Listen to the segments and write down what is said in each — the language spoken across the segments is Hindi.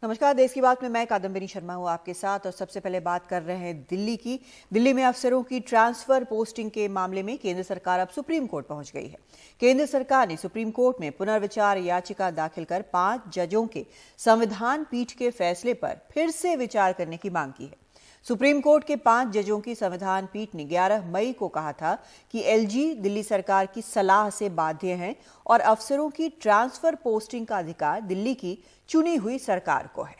नमस्कार। देश की बात में मैं कादम्बिनी शर्मा हूं आपके साथ और सबसे पहले बात कर रहे हैं दिल्ली की। दिल्ली में अफसरों की ट्रांसफर पोस्टिंग के मामले में केंद्र सरकार अब सुप्रीम कोर्ट पहुंच गई है। केंद्र सरकार ने सुप्रीम कोर्ट में पुनर्विचार याचिका दाखिल कर 5 जजों के संविधान पीठ के फैसले पर फिर से विचार करने की मांग की है। सुप्रीम कोर्ट के 5 जजों की संविधान पीठ ने 11 मई को कहा था कि एलजी दिल्ली सरकार की सलाह से बाध्य हैं और अफसरों की ट्रांसफर पोस्टिंग का अधिकार दिल्ली की चुनी हुई सरकार को है।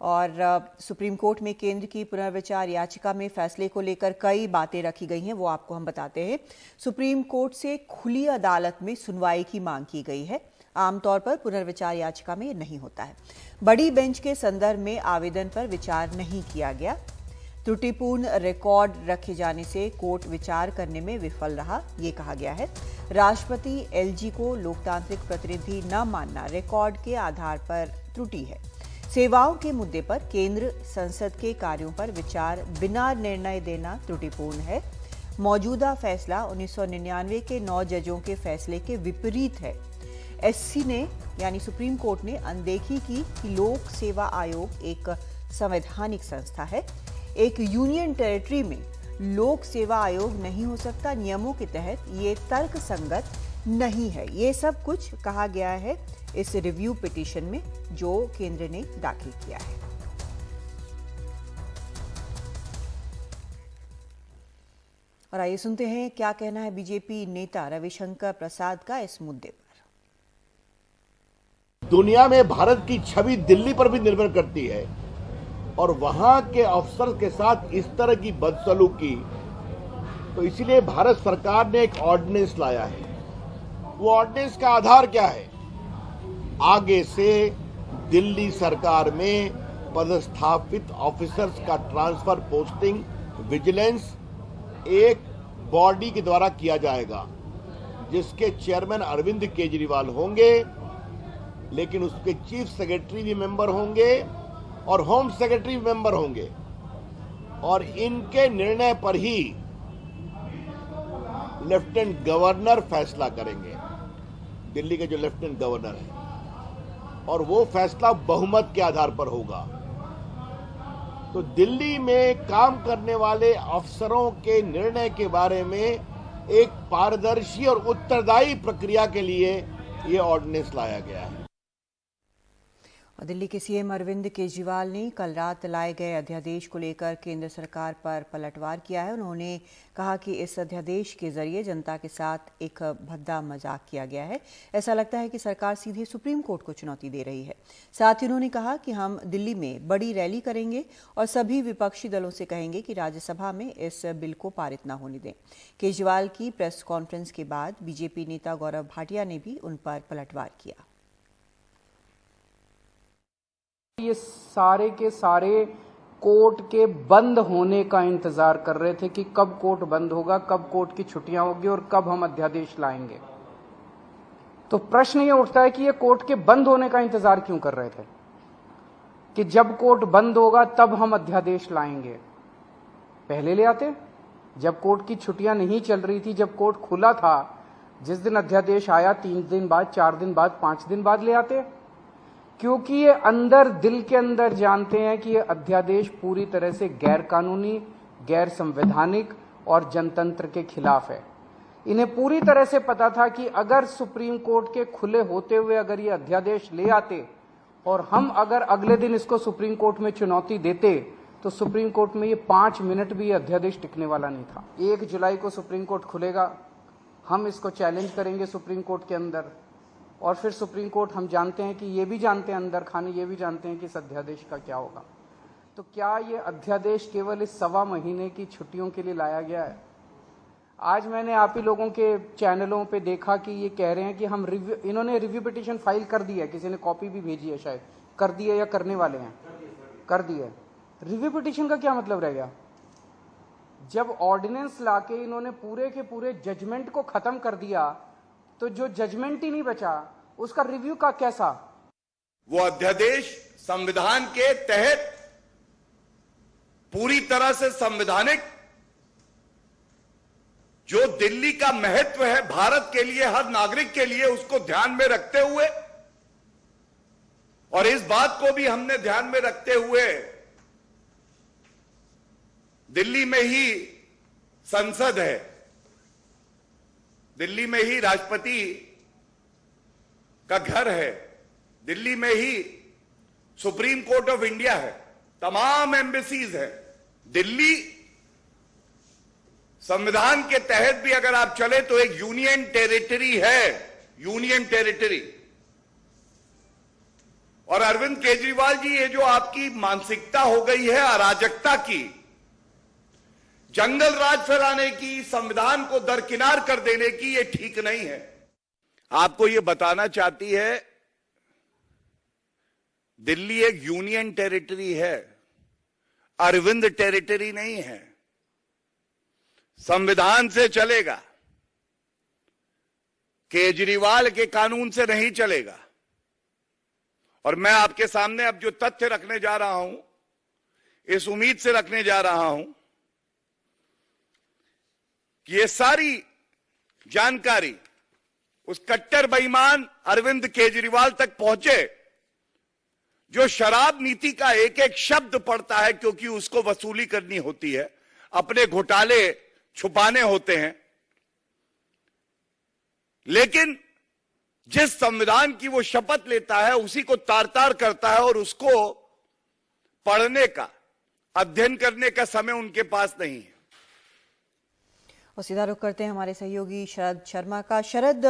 और सुप्रीम कोर्ट में केंद्र की पुनर्विचार याचिका में फैसले को लेकर कई बातें रखी गई हैं, वो आपको हम बताते हैं। सुप्रीम कोर्ट से खुली अदालत में सुनवाई की मांग की गई है। आमतौर पर पुनर्विचार याचिका में नहीं होता है। बड़ी बेंच के संदर्भ में आवेदन पर विचार नहीं किया गया। त्रुटिपूर्ण रिकॉर्ड रखे जाने से कोर्ट विचार करने में विफल रहा, ये कहा गया है। राष्ट्रपति एलजी को लोकतांत्रिक प्रतिनिधि न मानना रिकॉर्ड के आधार पर त्रुटि है। सेवाओं के मुद्दे पर केंद्र संसद के कार्यों पर विचार बिना निर्णय देना त्रुटिपूर्ण है। मौजूदा फैसला 1999 के 9 जजों के फैसले के विपरीत है। एससी ने यानी सुप्रीम कोर्ट ने अनदेखी की कि लोक सेवा आयोग एक संवैधानिक संस्था है। एक यूनियन टेरिटरी में लोक सेवा आयोग नहीं हो सकता, नियमों के तहत ये तर्क संगत नहीं है। ये सब कुछ कहा गया है इस रिव्यू पिटीशन में जो केंद्र ने दाखिल किया है। और आइए सुनते हैं क्या कहना है बीजेपी नेता रविशंकर प्रसाद का इस मुद्दे पर। दुनिया में भारत की छवि दिल्ली पर भी निर्भर करती है और वहां के अफसर के साथ इस तरह की बदसलूकी, तो इसलिए भारत सरकार ने एक ऑर्डिनेंस लाया है। वो ऑर्डिनेंस का आधार क्या है? आगे से दिल्ली सरकार में पदस्थापित ऑफिसर्स का ट्रांसफर पोस्टिंग विजिलेंस एक बॉडी के द्वारा किया जाएगा जिसके चेयरमैन अरविंद केजरीवाल होंगे, लेकिन उसके चीफ सेक्रेटरी भी मेंबर होंगे और होम सेक्रेटरी भी मेंबर होंगे और इनके निर्णय पर ही लेफ्टिनेंट गवर्नर फैसला करेंगे। दिल्ली के जो लेफ्टिनेंट गवर्नर है, और वो फैसला बहुमत के आधार पर होगा। तो दिल्ली में काम करने वाले अफसरों के निर्णय के बारे में एक पारदर्शी और उत्तरदायी प्रक्रिया के लिए ये ऑर्डिनेंस लाया गया है। दिल्ली के सीएम अरविंद केजरीवाल ने कल रात लाए गए अध्यादेश को लेकर केंद्र सरकार पर पलटवार किया है। उन्होंने कहा कि इस अध्यादेश के जरिए जनता के साथ एक भद्दा मजाक किया गया है। ऐसा लगता है कि सरकार सीधे सुप्रीम कोर्ट को चुनौती दे रही है। साथ ही उन्होंने कहा कि हम दिल्ली में बड़ी रैली करेंगे और सभी विपक्षी दलों से कहेंगे कि राज्यसभा में इस बिल को पारित न होने दें। केजरीवाल की प्रेस कॉन्फ्रेंस के बाद बीजेपी नेता गौरव भाटिया ने भी उन पर पलटवार किया। ये सारे के सारे कोर्ट के बंद होने का इंतजार कर रहे थे कि कब कोर्ट बंद होगा, कब कोर्ट की छुट्टियां होगी और कब हम अध्यादेश लाएंगे। तो प्रश्न ये उठता है कि ये कोर्ट के बंद होने का इंतजार क्यों कर रहे थे कि जब कोर्ट बंद होगा तब हम अध्यादेश लाएंगे। पहले ले आते, जब कोर्ट की छुट्टियां नहीं चल रही थी, जब कोर्ट खुला था, जिस दिन अध्यादेश आया 3 दिन बाद, 4 दिन बाद, 5 दिन बाद ले आते। क्योंकि ये अंदर दिल के अंदर जानते हैं कि ये अध्यादेश पूरी तरह से गैर कानूनी, गैर संवैधानिक और जनतंत्र के खिलाफ है। इन्हें पूरी तरह से पता था कि अगर सुप्रीम कोर्ट के खुले होते हुए अगर ये अध्यादेश ले आते और हम अगर अगले दिन इसको सुप्रीम कोर्ट में चुनौती देते तो सुप्रीम कोर्ट में ये 5 मिनट भी ये अध्यादेश टिकने वाला नहीं था। 1 जुलाई को सुप्रीम कोर्ट खुलेगा, हम इसको चैलेंज करेंगे सुप्रीम कोर्ट के अंदर और फिर सुप्रीम कोर्ट, हम जानते हैं कि ये भी जानते हैं अंदर खाने, ये भी जानते हैं कि इस अध्यादेश का क्या होगा। तो क्या ये अध्यादेश केवल इस 1.25 महीने की छुट्टियों के लिए लाया गया है? आज मैंने आप ही लोगों के चैनलों पे देखा कि ये कह रहे हैं कि हम इन्होंने रिव्यू पिटीशन फाइल कर दी है, किसी ने कॉपी भी भेजी है, शायद कर दी है या करने वाले हैं, कर दी है। रिव्यू पिटीशन का क्या मतलब रह गया? जब ऑर्डिनेंस लाके इन्होंने पूरे के पूरे जजमेंट को खत्म कर दिया तो जो जजमेंट ही नहीं बचा उसका रिव्यू का कैसा? वो अध्यादेश संविधान के तहत पूरी तरह से संवैधानिक जो दिल्ली का महत्व है भारत के लिए, हर नागरिक के लिए, उसको ध्यान में रखते हुए और इस बात को भी हमने ध्यान में रखते हुए दिल्ली में ही संसद है, दिल्ली में ही राष्ट्रपति का घर है, दिल्ली में ही सुप्रीम कोर्ट ऑफ इंडिया है, तमाम एम्बेसीज है। दिल्ली संविधान के तहत भी अगर आप चले तो एक यूनियन टेरिटरी है, यूनियन टेरिटरी। और अरविंद केजरीवाल जी, ये जो आपकी मानसिकता हो गई है अराजकता की, जंगल राज फैलाने की, संविधान को दरकिनार कर देने की, ये ठीक नहीं है। आपको ये बताना चाहती है दिल्ली एक यूनियन टेरिटरी है, अरविंद टेरिटरी नहीं है। संविधान से चलेगा, केजरीवाल के कानून से नहीं चलेगा। और मैं आपके सामने अब जो तथ्य रखने जा रहा हूं, इस उम्मीद से रखने जा रहा हूं कि ये सारी जानकारी उस कट्टर बेईमान अरविंद केजरीवाल तक पहुंचे जो शराब नीति का एक एक शब्द पढ़ता है, क्योंकि उसको वसूली करनी होती है, अपने घोटाले छुपाने होते हैं। लेकिन जिस संविधान की वो शपथ लेता है उसी को तार तार करता है और उसको पढ़ने का, अध्ययन करने का समय उनके पास नहीं है। और सीधा रुख करते हैं हमारे सहयोगी शरद शर्मा का। शरद,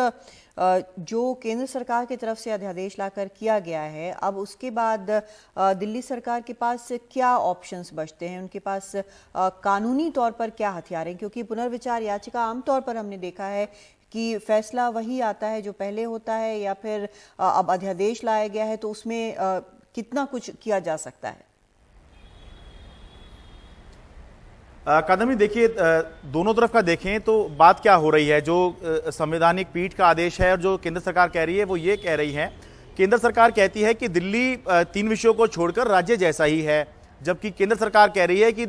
जो केंद्र सरकार की तरफ से अध्यादेश लाकर किया गया है, अब उसके बाद दिल्ली सरकार के पास क्या ऑप्शंस बचते हैं? उनके पास कानूनी तौर पर क्या हथियार हैं? क्योंकि पुनर्विचार याचिका आमतौर पर हमने देखा है कि फैसला वही आता है जो पहले होता है, या फिर अब अध्यादेश लाया गया है तो उसमें कितना कुछ किया जा सकता है? कादम्बी, देखिए, दोनों तरफ का देखें तो बात क्या हो रही है। जो संवैधानिक पीठ का आदेश है और जो केंद्र सरकार कह रही है वो ये कह रही है, केंद्र सरकार कहती है कि दिल्ली 3 विषयों को छोड़कर राज्य जैसा ही है, जबकि केंद्र सरकार कह रही है कि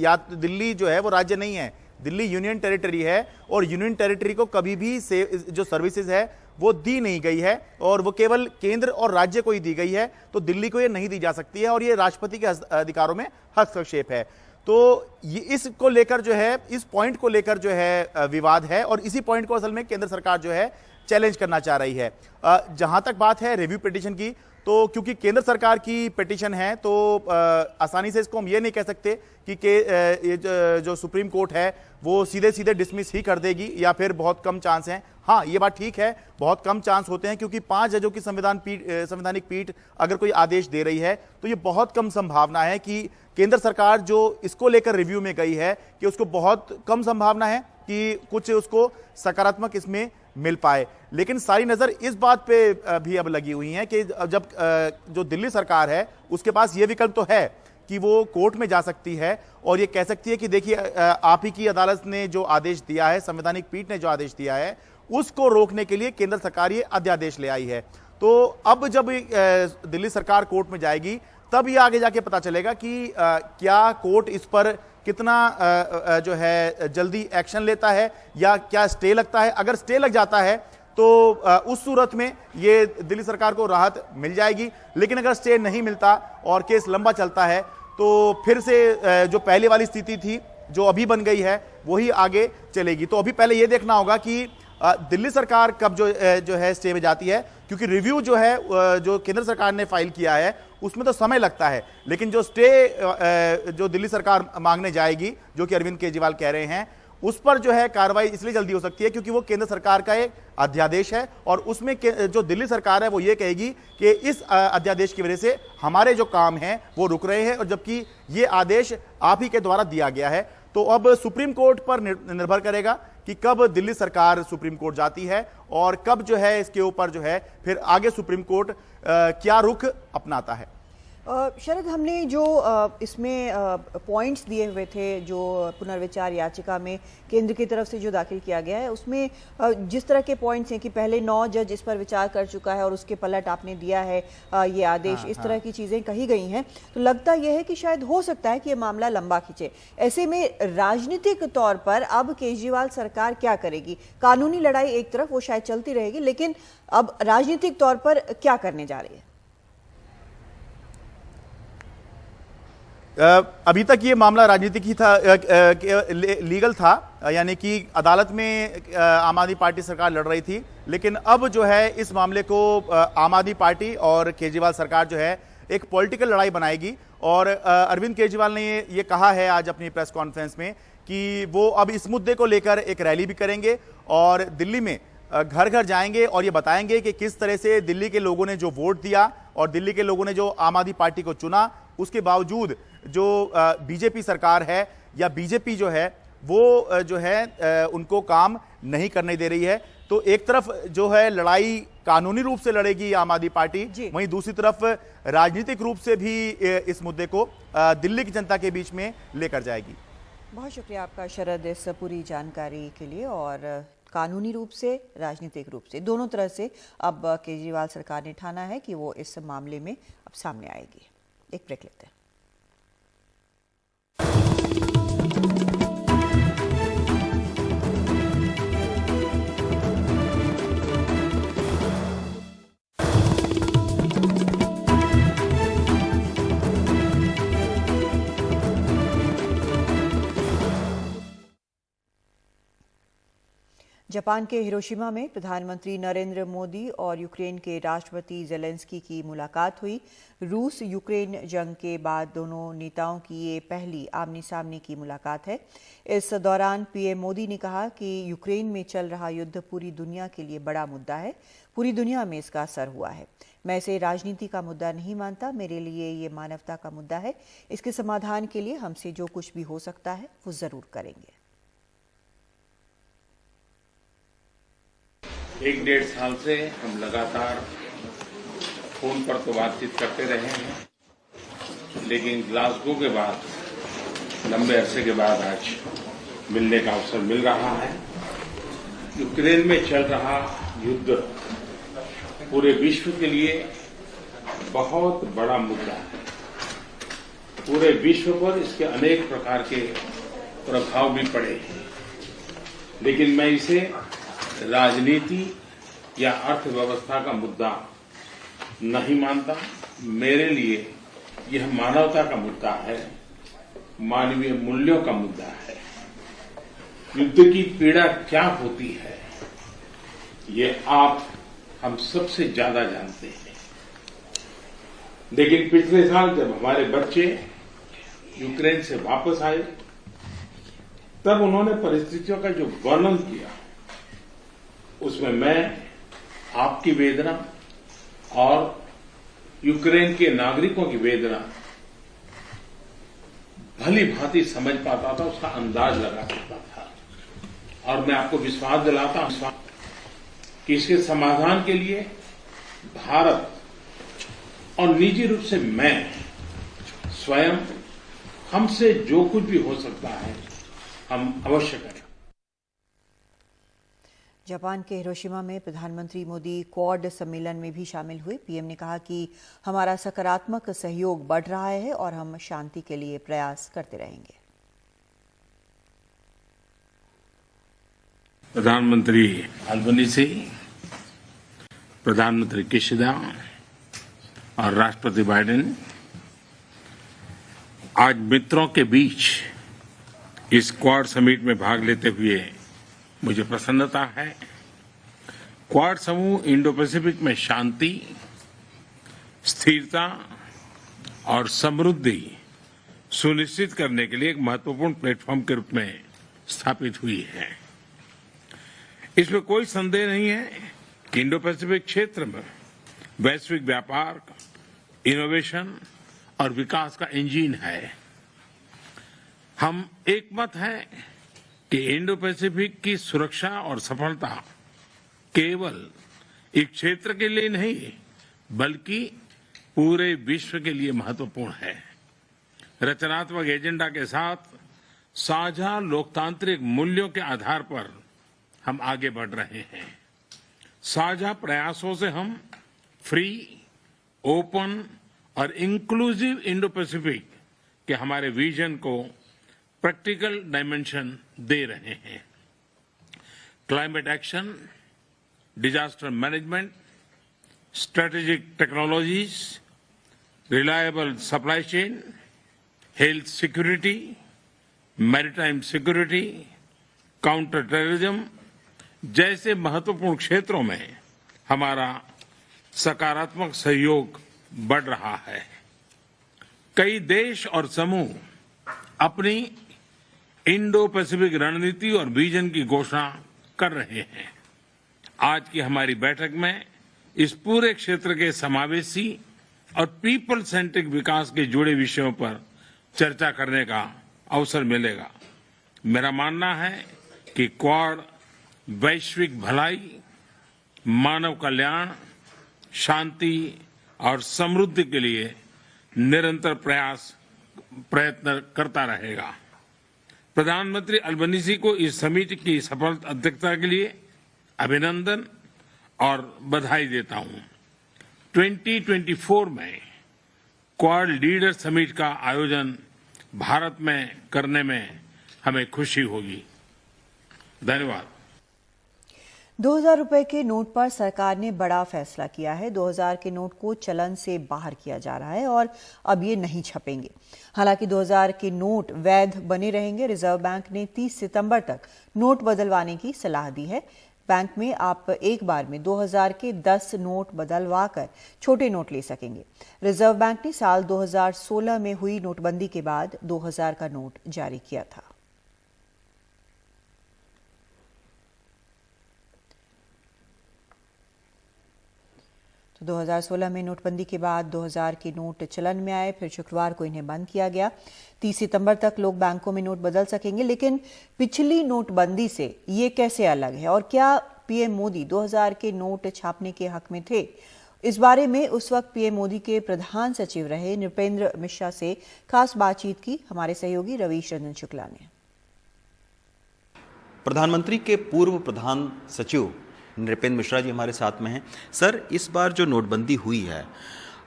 या दिल्ली जो है वो राज्य नहीं है, दिल्ली यूनियन टेरिटरी है और यूनियन टेरिटरी को कभी भी जो सर्विसेज है वो दी नहीं गई है और वो केवल केंद्र और राज्य को ही दी गई है, तो दिल्ली को ये नहीं दी जा सकती है और ये राष्ट्रपति के अधिकारों में हस्तक्षेप है। तो ये इसको लेकर जो है, इस पॉइंट को लेकर जो है विवाद है और इसी पॉइंट को असल में केंद्र सरकार जो है चैलेंज करना चाह रही है। जहां तक बात है रिव्यू पिटीशन की, तो क्योंकि केंद्र सरकार की पिटीशन है तो आसानी से इसको हम ये नहीं कह सकते कि ये जो सुप्रीम कोर्ट है वो सीधे सीधे डिसमिस ही कर देगी या फिर बहुत कम चांस हैं। हाँ, ये बात ठीक है, बहुत कम चांस होते हैं, क्योंकि 5 जजों की संवैधानिक पीठ अगर कोई आदेश दे रही है तो ये बहुत कम संभावना है कि केंद्र सरकार जो इसको लेकर रिव्यू में गई है कि उसको बहुत कम संभावना है कि कुछ उसको सकारात्मक इसमें मिल पाए। लेकिन सारी नजर इस बात पे भी अब लगी हुई है कि जब जो दिल्ली सरकार है उसके पास ये विकल्प तो है कि वो कोर्ट में जा सकती है और ये कह सकती है कि देखिए, आप ही की अदालत ने जो आदेश दिया है, संवैधानिक पीठ ने जो आदेश दिया है, उसको रोकने के लिए केंद्र सरकार ये अध्यादेश ले आई है। तो अब जब दिल्ली सरकार कोर्ट में जाएगी तब ये आगे जाके पता चलेगा कि क्या कोर्ट इस पर कितना जो है जल्दी एक्शन लेता है या क्या स्टे लगता है। अगर स्टे लग जाता है तो उस सूरत में ये दिल्ली सरकार को राहत मिल जाएगी, लेकिन अगर स्टे नहीं मिलता और केस लंबा चलता है तो फिर से जो पहले वाली स्थिति थी जो अभी बन गई है वही आगे चलेगी। तो अभी पहले ये देखना होगा कि दिल्ली सरकार कब जो है स्टे में जाती है, क्योंकि रिव्यू जो है जो केंद्र सरकार ने फाइल किया है उसमें तो समय लगता है, लेकिन जो स्टे जो दिल्ली सरकार मांगने जाएगी, जो कि अरविंद केजरीवाल कह रहे हैं, उस पर जो है कार्रवाई इसलिए जल्दी हो सकती है क्योंकि वो केंद्र सरकार का एक अध्यादेश है और उसमें जो दिल्ली सरकार है वो ये कहेगी कि इस अध्यादेश की वजह से हमारे जो काम हैं वो रुक रहे हैं और जबकि ये आदेश आप ही के द्वारा दिया गया है। तो अब सुप्रीम कोर्ट पर निर्भर करेगा कि कब दिल्ली सरकार सुप्रीम कोर्ट जाती है और कब जो है इसके ऊपर जो है फिर आगे सुप्रीम कोर्ट क्या रुख अपनाता है। शरद, हमने जो इसमें पॉइंट्स दिए हुए थे जो पुनर्विचार याचिका में केंद्र की तरफ से जो दाखिल किया गया है, उसमें जिस तरह के पॉइंट्स हैं कि पहले 9 जज इस पर विचार कर चुका है और उसके पलट आपने दिया है ये आदेश, इस तरह की चीज़ें कही गई हैं, तो लगता यह है कि शायद हो सकता है कि ये मामला लंबा खींचे। ऐसे में राजनीतिक तौर पर अब केजरीवाल सरकार क्या करेगी? कानूनी लड़ाई एक तरफ वो शायद चलती रहेगी, लेकिन अब राजनीतिक तौर पर क्या करने जा रही है? अभी तक ये मामला राजनीतिक ही था, लीगल था, यानी कि अदालत में आम आदमी पार्टी सरकार लड़ रही थी। लेकिन अब जो है इस मामले को आम आदमी पार्टी और केजरीवाल सरकार जो है एक पॉलिटिकल लड़ाई बनाएगी। और अरविंद केजरीवाल ने ये कहा है आज अपनी प्रेस कॉन्फ्रेंस में कि वो अब इस मुद्दे को लेकर एक रैली भी करेंगे और दिल्ली में घर घर जाएंगे और ये बताएंगे कि किस तरह से दिल्ली के लोगों ने जो वोट दिया और दिल्ली के लोगों ने जो आम आदमी पार्टी को चुना, उसके बावजूद जो बीजेपी सरकार है या बीजेपी जो है वो जो है उनको काम नहीं करने दे रही है। तो एक तरफ जो है लड़ाई कानूनी रूप से लड़ेगी आम आदमी पार्टी, वहीं दूसरी तरफ राजनीतिक रूप से भी इस मुद्दे को दिल्ली की जनता के बीच में लेकर जाएगी। बहुत शुक्रिया आपका शरद इस पूरी जानकारी के लिए। और कानूनी रूप से, राजनीतिक रूप से, दोनों तरह से अब केजरीवाल सरकार ने ठाना है कि वो इस मामले में अब सामने आएगी। एक ब्रेक लेते हैं। जापान के हिरोशिमा में प्रधानमंत्री नरेंद्र मोदी और यूक्रेन के राष्ट्रपति ज़ेलेंस्की की मुलाकात हुई। रूस यूक्रेन जंग के बाद दोनों नेताओं की ये पहली आमने सामने की मुलाकात है। इस दौरान पीएम मोदी ने कहा कि यूक्रेन में चल रहा युद्ध पूरी दुनिया के लिए बड़ा मुद्दा है, पूरी दुनिया में इसका असर हुआ है। मैं इसे राजनीति का मुद्दा नहीं मानता, मेरे लिए ये मानवता का मुद्दा है। इसके समाधान के लिए हमसे जो कुछ भी हो सकता है वो जरूर करेंगे। 1-1.5 साल से हम लगातार फोन पर तो बातचीत करते रहे हैं, लेकिन ग्लासगो के बाद लंबे अरसे के बाद आज मिलने का अवसर मिल रहा है। यूक्रेन में चल रहा युद्ध पूरे विश्व के लिए बहुत बड़ा मुद्दा है। पूरे विश्व पर इसके अनेक प्रकार के प्रभाव भी पड़े हैं, लेकिन मैं इसे राजनीति या अर्थव्यवस्था का मुद्दा नहीं मानता। मेरे लिए यह मानवता का मुद्दा है, मानवीय मूल्यों का मुद्दा है। युद्ध की पीड़ा क्या होती है ये आप हम सबसे ज्यादा जानते हैं। लेकिन पिछले साल जब हमारे बच्चे यूक्रेन से वापस आए, तब उन्होंने परिस्थितियों का जो वर्णन किया, उसमें मैं आपकी वेदना और यूक्रेन के नागरिकों की वेदना भली भांति समझ पाता था, उसका अंदाज लगा सकता था। और मैं आपको विश्वास दिलाता हूं कि इसके समाधान के लिए भारत और निजी रूप से मैं स्वयं, हमसे जो कुछ भी हो सकता है हम अवश्य करें। जापान के हिरोशिमा में प्रधानमंत्री मोदी क्वाड सम्मेलन में भी शामिल हुए। पीएम ने कहा कि हमारा सकारात्मक सहयोग बढ़ रहा है और हम शांति के लिए प्रयास करते रहेंगे। प्रधानमंत्री अल्बनीज़ी, प्रधानमंत्री किशिदा और राष्ट्रपति बाइडेन आज मित्रों के बीच इस क्वाड समिट में भाग लेते हुए मुझे प्रसन्नता है। क्वाड समूह इंडो पैसिफिक में शांति, स्थिरता और समृद्धि सुनिश्चित करने के लिए एक महत्वपूर्ण प्लेटफॉर्म के रूप में स्थापित हुई है। इसमें कोई संदेह नहीं है कि इंडो पैसिफिक क्षेत्र में वैश्विक व्यापार, इनोवेशन और विकास का इंजन है। हम एकमत हैं कि इंडो पैसिफिक की सुरक्षा और सफलता केवल एक क्षेत्र के लिए नहीं, बल्कि पूरे विश्व के लिए महत्वपूर्ण है। रचनात्मक एजेंडा के साथ साझा लोकतांत्रिक मूल्यों के आधार पर हम आगे बढ़ रहे हैं। साझा प्रयासों से हम फ्री, ओपन और इंक्लूसिव इंडो पैसिफिक के हमारे विजन को प्रैक्टिकल डायमेंशन दे रहे हैं। Climate action, disaster management, strategic technologies, reliable supply chain, health security, maritime security, counter terrorism जैसे महत्वपूर्ण क्षेत्रों में हमारा सकारात्मक सहयोग बढ़ रहा है। कई देश और समूह अपनी इंडो पैसिफिक रणनीति और विजन की घोषणा कर रहे हैं। आज की हमारी बैठक में इस पूरे क्षेत्र के समावेशी और पीपल सेंट्रिक विकास के जुड़े विषयों पर चर्चा करने का अवसर मिलेगा। मेरा मानना है कि क्वाड वैश्विक भलाई, मानव कल्याण, शांति और समृद्धि के लिए निरंतर प्रयत्न करता रहेगा। प्रधानमंत्री अल्बनीजी को इस समिति की सफल अध्यक्षता के लिए अभिनंदन और बधाई देता हूं। 2024 में क्वाड लीडर समिट का आयोजन भारत में करने में हमें खुशी होगी। धन्यवाद। 2000 रुपए के नोट पर सरकार ने बड़ा फैसला किया है। 2000 के नोट को चलन से बाहर किया जा रहा है और अब ये नहीं छपेंगे। हालांकि 2000 के नोट वैध बने रहेंगे। रिजर्व बैंक ने 30 सितंबर तक नोट बदलवाने की सलाह दी है। बैंक में आप एक बार में 2000 के 10 नोट बदलवा कर छोटे नोट ले सकेंगे। रिजर्व बैंक ने साल 2016 में हुई नोटबंदी के बाद 2000 का नोट जारी किया था। तो 2016 में नोटबंदी के बाद 2000 के नोट चलन में आए, फिर शुक्रवार को इन्हें बंद किया गया। 30 सितंबर तक लोग बैंकों में नोट बदल सकेंगे। लेकिन पिछली नोटबंदी से ये कैसे अलग है और क्या पीएम मोदी 2000 के नोट छापने के हक में थे? इस बारे में उस वक्त पीएम मोदी के प्रधान सचिव रहे नृपेंद्र मिश्रा से खास बातचीत की हमारे सहयोगी रवीश रंजन शुक्ला ने। प्रधानमंत्री के पूर्व प्रधान सचिव नृपेंद्र मिश्रा जी हमारे साथ में हैं। सर, इस बार जो नोटबंदी हुई है,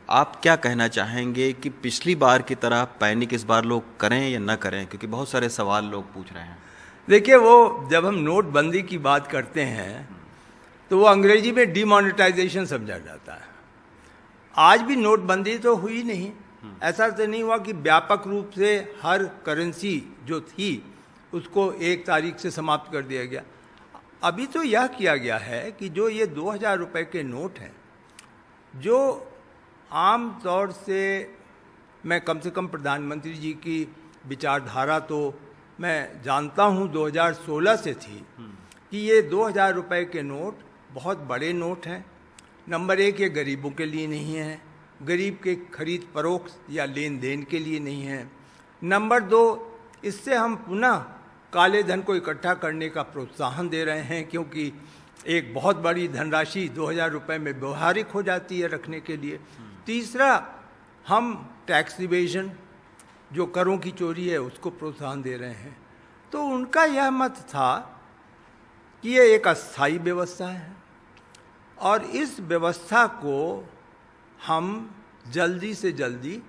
आप क्या कहना चाहेंगे कि पिछली बार की तरह पैनिक इस बार लोग करें या न करें, क्योंकि बहुत सारे सवाल लोग पूछ रहे हैं। देखिए, वो जब हम नोटबंदी की बात करते हैं तो वो अंग्रेजी में डिमोनेटाइजेशन समझा जाता है। आज भी नोटबंदी तो हुई नहीं। ऐसा तो नहीं हुआ कि व्यापक रूप से हर करेंसी जो थी उसको 1 तारीख से समाप्त कर दिया गया। अभी तो यह किया गया है कि जो ये 2000 रुपए के नोट हैं, जो आम तौर से मैं कम से कम प्रधानमंत्री जी की विचारधारा तो मैं जानता हूँ 2016 से थी कि ये 2000 रुपए के नोट बहुत बड़े नोट हैं। नंबर 1, ये गरीबों के लिए नहीं है, गरीब के खरीद फरोख्त या लेन देन के लिए नहीं है। नंबर 2, इससे हम पुनः काले धन को इकट्ठा करने का प्रोत्साहन दे रहे हैं, क्योंकि एक बहुत बड़ी धनराशि 2000 रुपये में व्यवहारिक हो जाती है रखने के लिए। तीसरा, हम टैक्स इवेजन, जो करों की चोरी है, उसको प्रोत्साहन दे रहे हैं। तो उनका यह मत था कि ये एक अस्थायी व्यवस्था है और इस व्यवस्था को हम जल्दी से जल्दी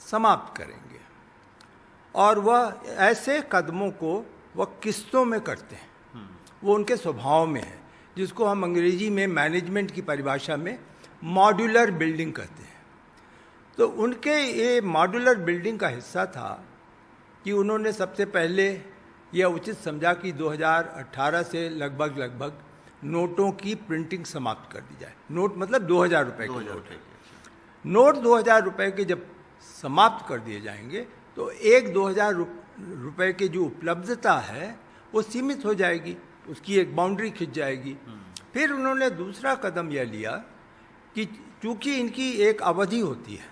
समाप्त करेंगे। और वह ऐसे कदमों को वह किस्तों में करते हैं, वो उनके स्वभाव में है, जिसको हम अंग्रेजी में मैनेजमेंट की परिभाषा में मॉड्यूलर बिल्डिंग कहते हैं। तो उनके ये मॉड्यूलर बिल्डिंग का हिस्सा था कि उन्होंने सबसे पहले यह उचित समझा कि 2018 से लगभग नोटों की प्रिंटिंग समाप्त कर दी जाए। नोट मतलब 2000 रुपये के नोट 2000 रुपये के जब समाप्त कर दिए जाएंगे तो एक 2000 रुपये की जो उपलब्धता है वो सीमित हो जाएगी, उसकी एक बाउंड्री खिंच जाएगी। फिर उन्होंने दूसरा कदम यह लिया कि चूंकि इनकी एक अवधि होती है,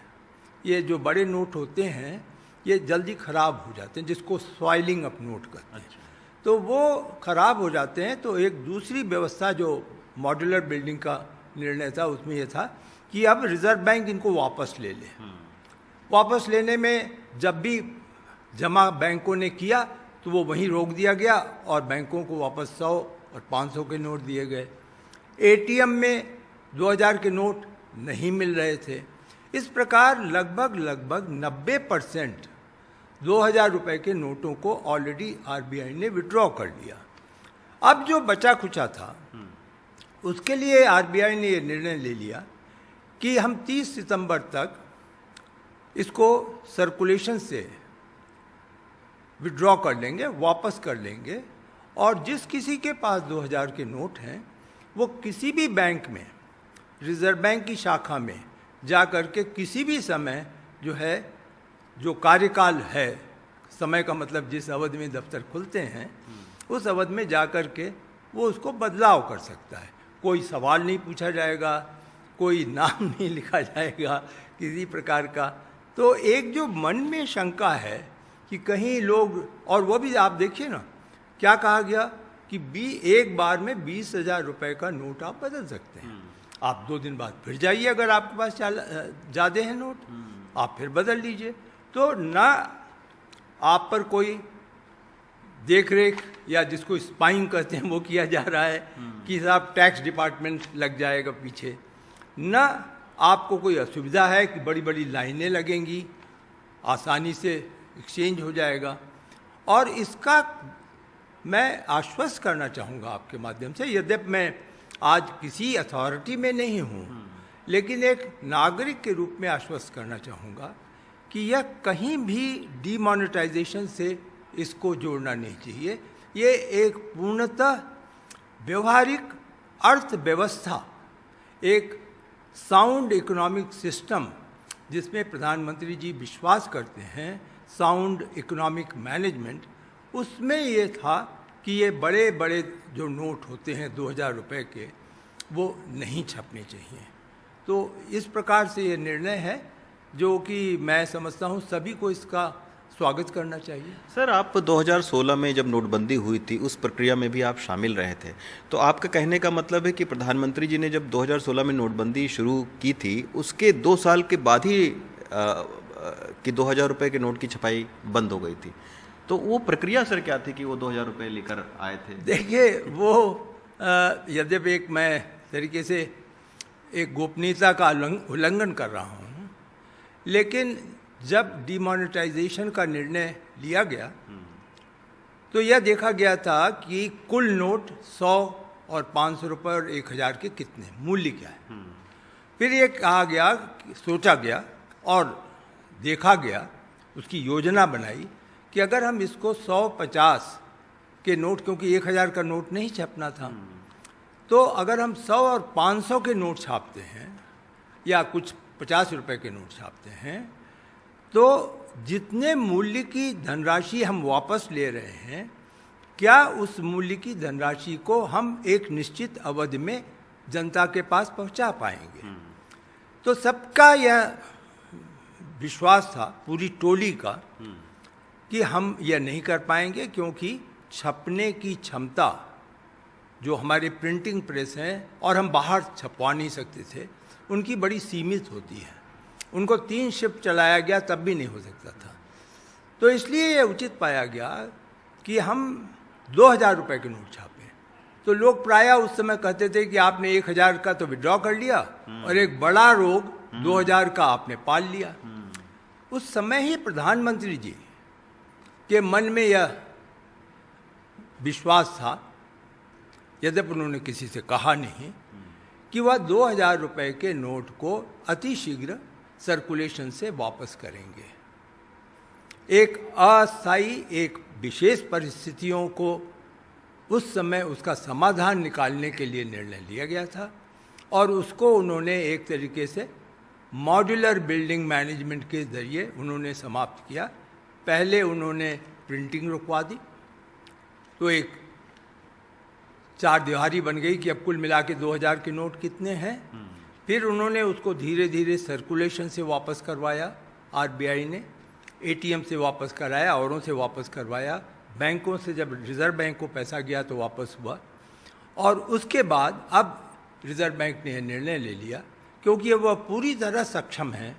ये जो बड़े नोट होते हैं ये जल्दी ख़राब हो जाते हैं, जिसको स्वाइलिंग ऑफ नोट कहते हैं। तो वो ख़राब हो जाते हैं, तो एक दूसरी व्यवस्था जो मॉड्यूलर बिल्डिंग का निर्णय था उसमें यह था कि अब रिजर्व बैंक इनको वापस ले ले। वापस लेने में जब भी जमा बैंकों ने किया तो वो वहीं रोक दिया गया और बैंकों को वापस 100 और 500 के नोट दिए गए। एटीएम में 2000 के नोट नहीं मिल रहे थे। इस प्रकार लगभग 90% 2000 रुपए के नोटों को ऑलरेडी आरबीआई ने विड्रॉ कर लिया। अब जो बचा खुचा था उसके लिए आरबीआई ने ये निर्णय ले लिया कि हम 30 सितंबर तक इसको सर्कुलेशन से विड्रॉ कर लेंगे, वापस कर लेंगे, और जिस किसी के पास 2000 के नोट हैं वो किसी भी बैंक में, रिजर्व बैंक की शाखा में जा कर के किसी भी समय जो है, जो कार्यकाल है, समय का मतलब जिस अवधि में दफ्तर खुलते हैं उस अवधि में जा कर के वो उसको बदलाव कर सकता है। कोई सवाल नहीं पूछा जाएगा, कोई नाम नहीं लिखा जाएगा किसी प्रकार का। तो एक जो मन में शंका है कि कहीं लोग, और वो भी आप देखिए ना क्या कहा गया कि एक बार में 20,000 रुपए का नोट आप बदल सकते हैं। आप 2 दिन बाद फिर जाइए, अगर आपके पास ज़्यादा हैं नोट आप फिर बदल लीजिए। तो ना आप पर कोई देख रेख या जिसको स्पाइंग कहते हैं वो किया जा रहा है कि साहब टैक्स डिपार्टमेंट लग जाएगा पीछे, ना आपको कोई असुविधा है कि बड़ी बड़ी लाइनें लगेंगी, आसानी से एक्सचेंज हो जाएगा। और इसका मैं आश्वस्त करना चाहूँगा आपके माध्यम से, यद्यपि मैं आज किसी अथॉरिटी में नहीं हूँ, लेकिन एक नागरिक के रूप में आश्वस्त करना चाहूँगा कि यह कहीं भी डीमोनेटाइजेशन से इसको जोड़ना नहीं चाहिए। ये एक पूर्णतः व्यवहारिक अर्थव्यवस्था, एक साउंड इकोनॉमिक सिस्टम जिसमें प्रधानमंत्री जी विश्वास करते हैं, साउंड इकोनॉमिक मैनेजमेंट, उसमें ये था कि ये बड़े बड़े जो नोट होते हैं 2000 रुपए के वो नहीं छपने चाहिए। तो इस प्रकार से ये निर्णय है जो कि मैं समझता हूँ सभी को इसका स्वागत करना चाहिए। सर, आप 2016 में जब नोटबंदी हुई थी उस प्रक्रिया में भी आप शामिल रहे थे, तो आपका कहने का मतलब है कि प्रधानमंत्री जी ने जब 2016 में नोटबंदी शुरू की थी उसके 2 साल के बाद ही कि 2000 रुपए के नोट की छपाई बंद हो गई थी। तो वो प्रक्रिया सर क्या थी कि वो 2000 रुपए लेकर आए थे? देखिए, वो यद्यपि एक मैं तरीके से एक गोपनीयता का उल्लंघन कर रहा हूँ, लेकिन जब डिमोनेटाइजेशन का निर्णय लिया गया तो यह देखा गया था कि कुल नोट 100 और 500 रुपये और 1000 के कितने मूल्य क्या है। फिर ये कहा गया, सोचा गया और देखा गया, उसकी योजना बनाई कि अगर हम इसको 150 के नोट, क्योंकि 1000 का नोट नहीं छपना था, तो अगर हम 100 और 500 के नोट छापते हैं या कुछ 50 रुपए के नोट छापते हैं, तो जितने मूल्य की धनराशि हम वापस ले रहे हैं, क्या उस मूल्य की धनराशि को हम एक निश्चित अवधि में जनता के पास पहुंचा पाएंगे। तो सबका यह विश्वास था, पूरी टोली का, कि हम यह नहीं कर पाएंगे, क्योंकि छपने की क्षमता जो हमारे प्रिंटिंग प्रेस हैं, और हम बाहर छपवा नहीं सकते थे, उनकी बड़ी सीमित होती है। उनको 3 शिफ्ट चलाया गया तब भी नहीं हो सकता था। तो इसलिए ये उचित पाया गया कि हम 2000 रुपए के नोट छापें। तो लोग प्रायः उस समय कहते थे कि आपने 1000 का तो विड्रॉ कर लिया और एक बड़ा रोग 2000 का आपने पाल लिया। उस समय ही प्रधानमंत्री जी के मन में यह विश्वास था, यद्यपि उन्होंने किसी से कहा नहीं, कि वह 2000 रुपए के नोट को अतिशीघ्र सर्कुलेशन से वापस करेंगे। एक अस्थायी, एक विशेष परिस्थितियों को उस समय उसका समाधान निकालने के लिए निर्णय लिया गया था, और उसको उन्होंने एक तरीके से मॉड्यूलर बिल्डिंग मैनेजमेंट के जरिए उन्होंने समाप्त किया। पहले उन्होंने प्रिंटिंग रुकवा दी, तो एक 4 दीवारी बन गई कि अब कुल मिला के 2000 के नोट कितने हैं। फिर उन्होंने उसको धीरे धीरे सर्कुलेशन से वापस करवाया, आरबीआई ने एटीएम से वापस कराया, औरों से वापस करवाया, बैंकों से जब रिजर्व बैंक को पैसा गया तो वापस हुआ। और उसके बाद अब रिजर्व बैंक ने यह निर्णय ले लिया क्योंकि वह पूरी तरह सक्षम है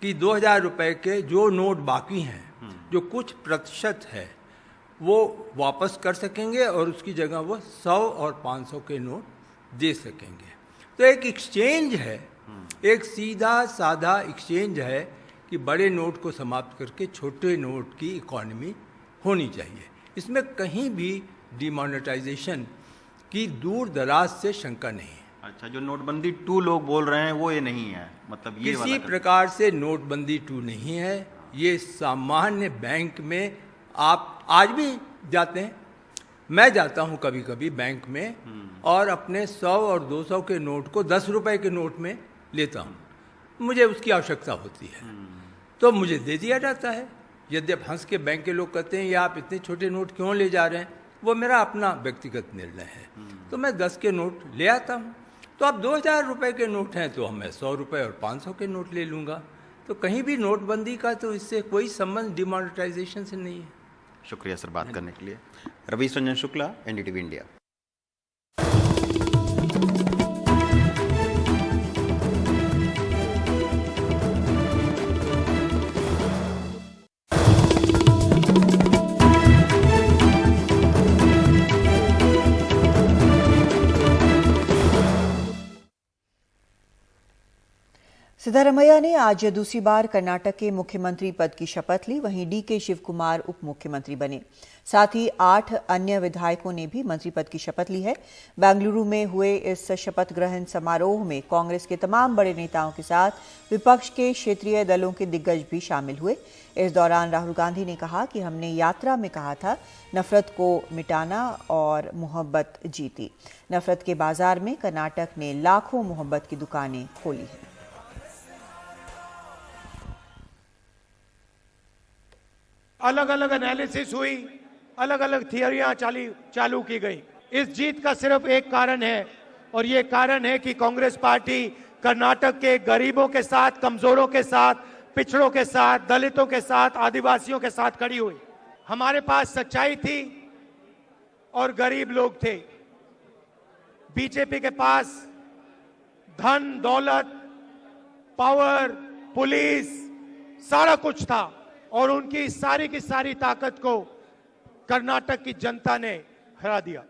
कि 2000 रुपये के जो नोट बाकी हैं, जो कुछ प्रतिशत है, वो वापस कर सकेंगे और उसकी जगह वो 100 और 500 के नोट दे सकेंगे। तो एक एक्सचेंज है, एक सीधा साधा एक्सचेंज है कि बड़े नोट को समाप्त करके छोटे नोट की इकॉनमी होनी चाहिए। इसमें कहीं भी डिमोनेटाइजेशन की दूर दराज से शंका नहीं है। अच्छा, जो नोटबंदी 2 लोग बोल रहे हैं वो ये नहीं है, मतलब ये किसी प्रकार से नोटबंदी 2 नहीं है। ये सामान्य बैंक में आप आज भी जाते हैं, मैं जाता हूं कभी कभी बैंक में और अपने 100 और 200 के नोट को 10 रुपए के नोट में लेता हूं। मुझे उसकी आवश्यकता होती है तो मुझे दे दिया जाता है। यद्यप हंस के बैंक के लोग कहते हैं ये आप इतने छोटे नोट क्यों ले जा रहे हैं, वो मेरा अपना व्यक्तिगत निर्णय है। तो मैं 10 के नोट ले आता हूँ। तो अब 2000 रुपये के नोट हैं तो मैं 100 रुपये और 500 के नोट ले लूँगा। तो कहीं भी नोटबंदी का तो इससे कोई संबंध डिमोनेटाइजेशन से नहीं है। शुक्रिया सर बात करने के लिए। Ravish Ranjan Shukla, NDTV India. सिद्धारमैया ने आज दूसरी बार कर्नाटक के मुख्यमंत्री पद की शपथ ली। वहीं डीके शिवकुमार उप मुख्यमंत्री बने। साथ ही 8 अन्य विधायकों ने भी मंत्री पद की शपथ ली है। बेंगलुरु में हुए इस शपथ ग्रहण समारोह में कांग्रेस के तमाम बड़े नेताओं के साथ विपक्ष के क्षेत्रीय दलों के दिग्गज भी शामिल हुए। इस दौरान राहुल गांधी ने कहा कि हमने यात्रा में कहा था नफरत को मिटाना और मोहब्बत जीती। नफरत के बाजार में कर्नाटक ने लाखों मोहब्बत की दुकानें खोली हैं। अलग अलग एनालिसिस हुई, अलग अलग थियरियां चालू की गई। इस जीत का सिर्फ एक कारण है और ये कारण है कि कांग्रेस पार्टी कर्नाटक के गरीबों के साथ, कमजोरों के साथ, पिछड़ों के साथ, दलितों के साथ, आदिवासियों के साथ खड़ी हुई। हमारे पास सच्चाई थी और गरीब लोग थे। बीजेपी के पास धन, दौलत, पावर, पुलिस, सारा कुछ था और उनकी सारी की सारी ताकत को कर्नाटक की जनता ने हरा दिया।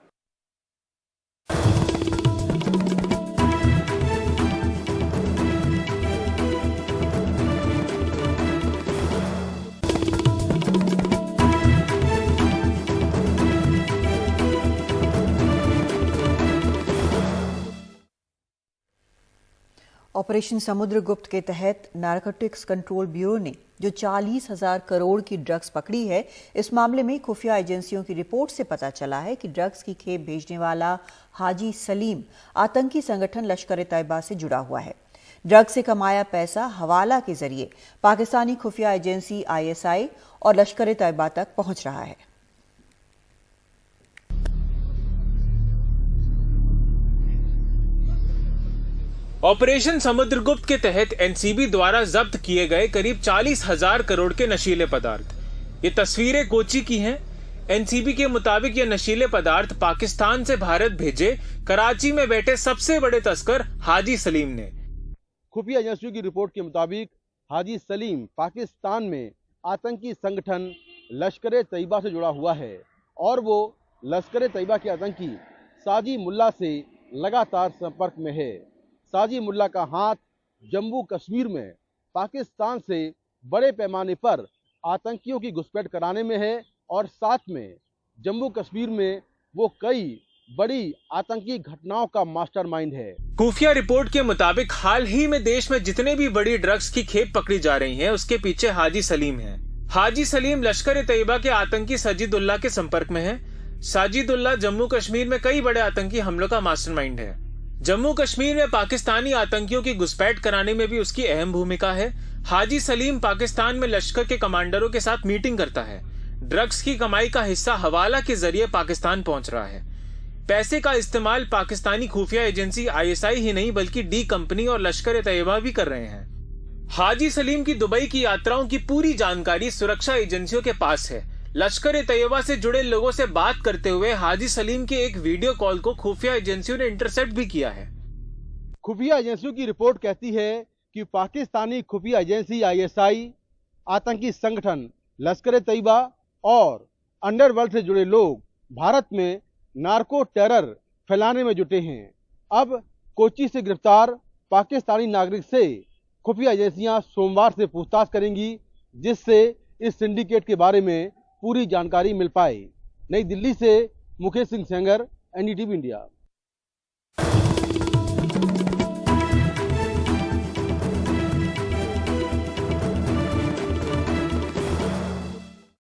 ऑपरेशन समुद्रगुप्त के तहत नारकोटिक्स कंट्रोल ब्यूरो ने जो 40,000 करोड़ की ड्रग्स पकड़ी है, इस मामले में खुफिया एजेंसियों की रिपोर्ट से पता चला है कि ड्रग्स की खेप भेजने वाला हाजी सलीम आतंकी संगठन लश्कर-ए-तैयबा से जुड़ा हुआ है। ड्रग्स से कमाया पैसा हवाला के जरिए पाकिस्तानी खुफिया एजेंसी ISI और लश्कर-ए-तैयबा तक पहुंच रहा है। ऑपरेशन समुद्रगुप्त के तहत एनसीबी द्वारा जब्त किए गए करीब 40,000 करोड़ के नशीले पदार्थ। ये तस्वीरें कोची की हैं। एनसीबी के मुताबिक ये नशीले पदार्थ पाकिस्तान से भारत भेजे कराची में बैठे सबसे बड़े तस्कर हाजी सलीम ने। खुफिया एजेंसियों की रिपोर्ट के मुताबिक हाजी सलीम पाकिस्तान में आतंकी संगठन लश्कर-ए-तैयबा से जुड़ा हुआ है और वो लश्कर-ए-तैयबा के आतंकी साजी मुल्ला से लगातार संपर्क में है। साजी मुल्ला का हाथ जम्मू कश्मीर में पाकिस्तान से बड़े पैमाने पर आतंकियों की घुसपैठ कराने में है और साथ में जम्मू कश्मीर में वो कई बड़ी आतंकी घटनाओं का मास्टरमाइंड है। खुफिया रिपोर्ट के मुताबिक हाल ही में देश में जितने भी बड़ी ड्रग्स की खेप पकड़ी जा रही है, उसके पीछे हाजी सलीम है। हाजी सलीम लश्कर-ए-तैयबा के आतंकी साजिदुल्लाह के संपर्क में है। साजिदुल्लाह जम्मू कश्मीर में कई बड़े आतंकी हमलों का मास्टरमाइंड है। जम्मू कश्मीर में पाकिस्तानी आतंकियों की घुसपैठ कराने में भी उसकी अहम भूमिका है। हाजी सलीम पाकिस्तान में लश्कर के कमांडरों के साथ मीटिंग करता है। ड्रग्स की कमाई का हिस्सा हवाला के जरिए पाकिस्तान पहुंच रहा है। पैसे का इस्तेमाल पाकिस्तानी खुफिया एजेंसी ISI ही नहीं बल्कि डी कंपनी और लश्कर-ए-तैयबा भी कर रहे हैं। हाजी सलीम की दुबई की यात्राओं की पूरी जानकारी सुरक्षा एजेंसियों के पास है। लश्कर-ए-तैयबा से जुड़े लोगों से बात करते हुए हाजी सलीम के एक वीडियो कॉल को खुफिया एजेंसियों ने इंटरसेप्ट भी किया है। खुफिया एजेंसियों की रिपोर्ट कहती है कि पाकिस्तानी खुफिया एजेंसी आईएसआई, आतंकी संगठन लश्कर ए तैयबा और अंडरवर्ल्ड से जुड़े लोग भारत में नार्को टेरर फैलाने में जुटे हैं। अब कोच्चि से गिरफ्तार पाकिस्तानी नागरिक से खुफिया एजेंसियां सोमवार से पूछताछ करेंगी, जिससे इस सिंडिकेट के बारे में पूरी जानकारी मिल पाए। नई दिल्ली से मुकेश सिंह सेंगर, एनडीटीवी इंडिया।